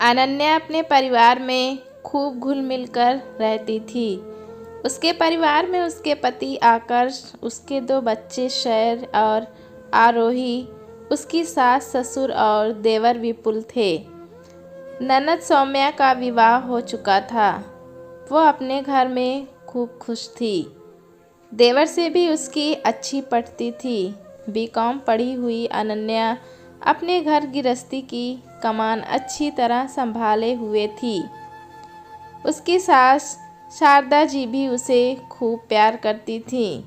अनन्या अपने परिवार में खूब घुल मिल कर रहती थी। उसके परिवार में उसके पति आकर्ष, उसके 2 बच्चे शैर और आरोही, उसकी सास ससुर और देवर विपुल थे। ननद सौम्या का विवाह हो चुका था। वो अपने घर में खूब खुश थी। देवर से भी उसकी अच्छी पटती थी। बीकॉम पढ़ी हुई अनन्या अपने घर गृहस्थी की कमान अच्छी तरह संभाले हुए थी। उसकी सास शारदा जी भी उसे खूब प्यार करती थी।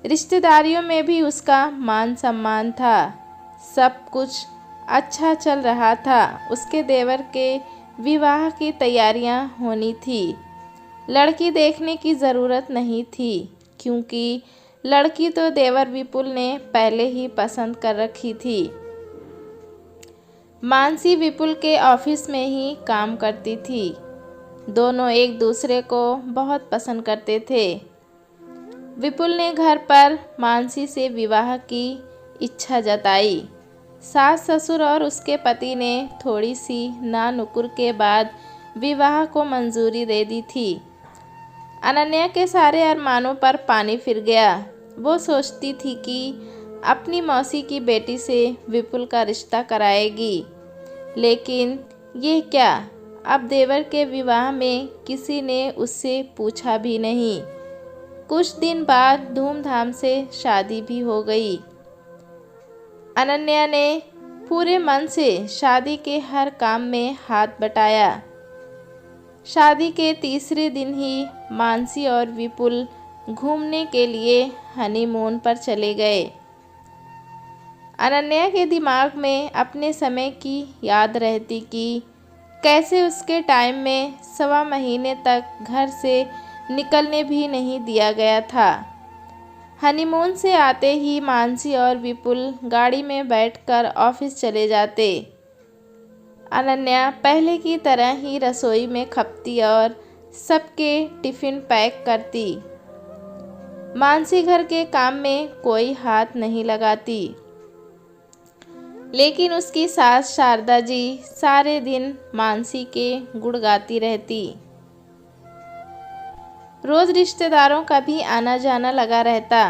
रिश्तेदारियों में भी उसका मान सम्मान था। सब कुछ अच्छा चल रहा था। उसके देवर के विवाह की तैयारियां होनी थी। लड़की देखने की ज़रूरत नहीं थी, क्योंकि लड़की तो देवर विपुल ने पहले ही पसंद कर रखी थी। मानसी विपुल के ऑफिस में ही काम करती थी। दोनों एक दूसरे को बहुत पसंद करते थे। विपुल ने घर पर मानसी से विवाह की इच्छा जताई। सास ससुर और उसके पति ने थोड़ी सी नानुकुर के बाद विवाह को मंजूरी दे दी थी। अनन्या के सारे अरमानों पर पानी फिर गया। वो सोचती थी कि अपनी मौसी की बेटी से विपुल का रिश्ता कराएगी, लेकिन ये क्या, अब देवर के विवाह में किसी ने उससे पूछा भी नहीं। कुछ दिन बाद धूमधाम से शादी भी हो गई। अनन्या ने पूरे मन से शादी के हर काम में हाथ बटाया। शादी के तीसरे दिन ही मानसी और विपुल घूमने के लिए हनीमून पर चले गए। अनन्या के दिमाग में अपने समय की याद रहती कि कैसे उसके टाइम में 1.25 महीने तक घर से निकलने भी नहीं दिया गया था। हनीमून से आते ही मानसी और विपुल गाड़ी में बैठकर ऑफिस चले जाते। अनन्या पहले की तरह ही रसोई में खपती और सबके टिफ़िन पैक करती। मानसी घर के काम में कोई हाथ नहीं लगाती, लेकिन उसकी सास शारदा जी सारे दिन मानसी के गुण गाती रहती। रोज़ रिश्तेदारों का भी आना जाना लगा रहता।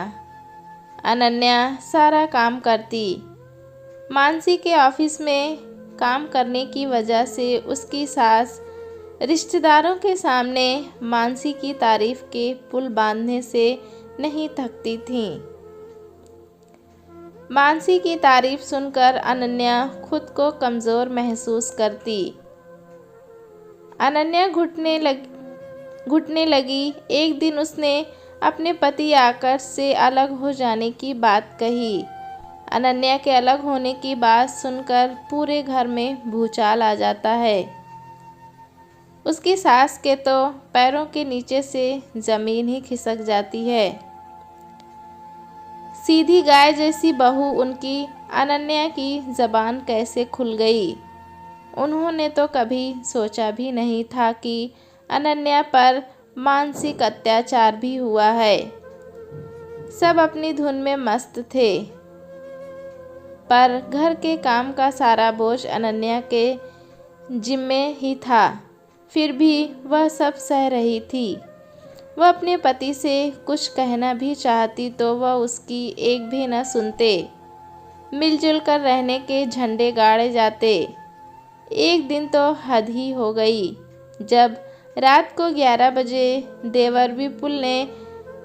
अनन्या सारा काम करती। मानसी के ऑफिस में काम करने की वजह से उसकी सास रिश्तेदारों के सामने मानसी की तारीफ के पुल बांधने से नहीं थकती थी। मानसी की तारीफ सुनकर अनन्या खुद को कमज़ोर महसूस करती। अनन्या घुटने लगी। एक दिन उसने अपने पति आकर्ष से अलग हो जाने की बात कही। अनन्या के अलग होने की बात सुनकर पूरे घर में भूचाल आ जाता है। उसकी सास के तो पैरों के नीचे से ज़मीन ही खिसक जाती है। सीधी गाय जैसी बहू उनकी अनन्या की ज़बान कैसे खुल गई। उन्होंने तो कभी सोचा भी नहीं था कि अनन्या पर मानसिक अत्याचार भी हुआ है। सब अपनी धुन में मस्त थे, पर घर के काम का सारा बोझ अनन्या के जिम्मे ही था। फिर भी वह सब सह रही थी। वह अपने पति से कुछ कहना भी चाहती तो वह उसकी एक भी न सुनते। मिलजुल कर रहने के झंडे गाड़े जाते। एक दिन तो हद ही हो गई, जब रात को 11 बजे देवर विपुल ने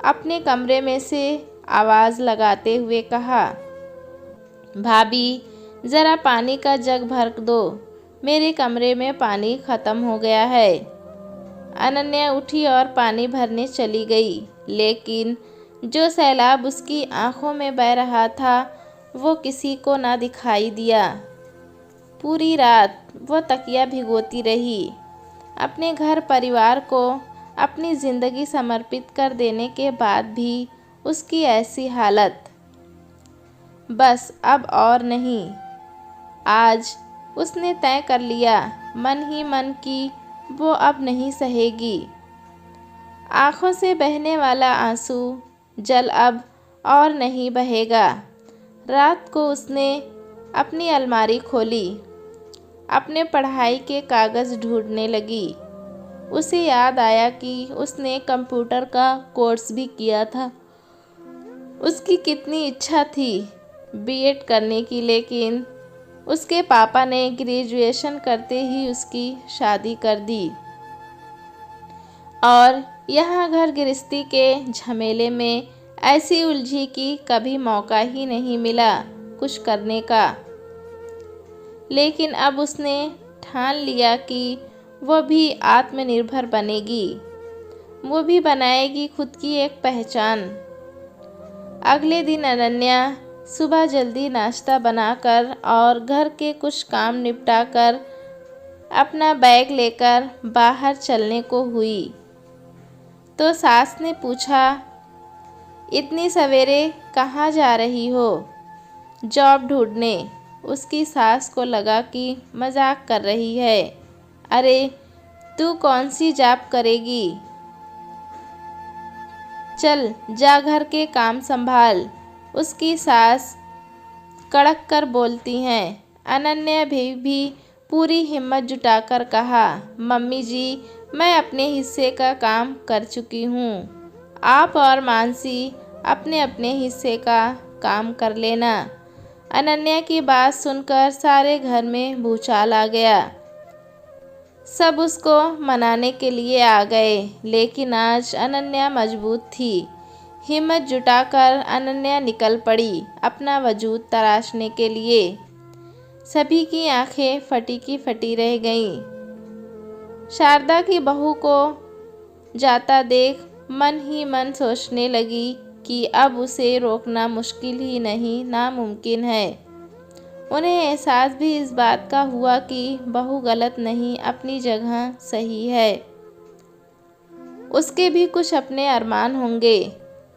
अपने कमरे में से आवाज़ लगाते हुए कहा, भाभी ज़रा पानी का जग भर दो, मेरे कमरे में पानी ख़त्म हो गया है। अनन्या उठी और पानी भरने चली गई, लेकिन जो सैलाब उसकी आंखों में बह रहा था वो किसी को ना दिखाई दिया। पूरी रात वो तकिया भिगोती रही। अपने घर परिवार को अपनी ज़िंदगी समर्पित कर देने के बाद भी उसकी ऐसी हालत। बस अब और नहीं। आज उसने तय कर लिया मन ही मन कि वो अब नहीं सहेगी। आँखों से बहने वाला आंसू जल अब और नहीं बहेगा। रात को उसने अपनी अलमारी खोली। अपने पढ़ाई के कागज़ ढूंढने लगी। उसे याद आया कि उसने कंप्यूटर का कोर्स भी किया था। उसकी कितनी इच्छा थी बीएड करने की, लेकिन उसके पापा ने ग्रेजुएशन करते ही उसकी शादी कर दी और यहाँ घर गृहस्थी के झमेले में ऐसी उलझी कि कभी मौका ही नहीं मिला कुछ करने का। लेकिन अब उसने ठान लिया कि वो भी आत्मनिर्भर बनेगी, वो भी बनाएगी खुद की एक पहचान। अगले दिन अनन्या सुबह जल्दी नाश्ता बनाकर और घर के कुछ काम निपटाकर अपना बैग लेकर बाहर चलने को हुई तो सास ने पूछा, इतनी सवेरे कहाँ जा रही हो? जॉब ढूंढने। उसकी सास को लगा कि मजाक कर रही है। अरे तू कौन सी जॉब करेगी? चल जा घर के काम संभाल, उसकी सास कड़क कर बोलती हैं। अनन्या भी पूरी हिम्मत जुटाकर कहा, मम्मी जी मैं अपने हिस्से का काम कर चुकी हूँ, आप और मानसी अपने अपने हिस्से का काम कर लेना। अनन्या की बात सुनकर सारे घर में भूचाल आ गया। सब उसको मनाने के लिए आ गए, लेकिन आज अनन्या मजबूत थी। हिम्मत जुटाकर अनन्या निकल पड़ी अपना वजूद तराशने के लिए। सभी की आंखें फटी की फटी रह गईं। शारदा की बहू को जाता देख मन ही मन सोचने लगी कि अब उसे रोकना मुश्किल ही नहीं नामुमकिन है। उन्हें एहसास भी इस बात का हुआ कि बहू गलत नहीं, अपनी जगह सही है। उसके भी कुछ अपने अरमान होंगे,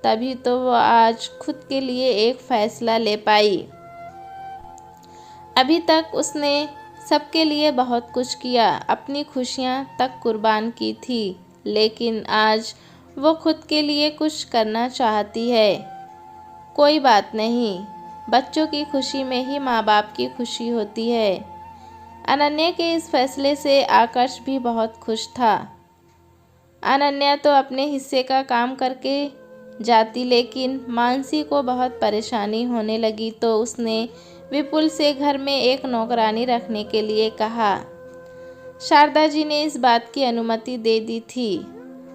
तभी तो वो आज खुद के लिए एक फैसला ले पाई। अभी तक उसने सबके लिए बहुत कुछ किया, अपनी खुशियाँ तक कुर्बान की थी, लेकिन आज वो खुद के लिए कुछ करना चाहती है। कोई बात नहीं, बच्चों की खुशी में ही माँ बाप की खुशी होती है। अनन्या के इस फैसले से आकाश भी बहुत खुश था। अनन्या तो अपने हिस्से का काम करके जाती, लेकिन मानसी को बहुत परेशानी होने लगी तो उसने विपुल से घर में एक नौकरानी रखने के लिए कहा। शारदा जी ने इस बात की अनुमति दे दी थी।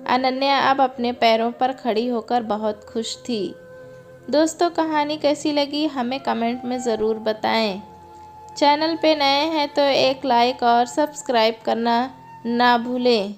अनन्या अब अपने पैरों पर खड़ी होकर बहुत खुश थी। दोस्तों कहानी कैसी लगी हमें कमेंट में ज़रूर बताएं। चैनल पे नए हैं तो एक लाइक और सब्सक्राइब करना ना भूलें।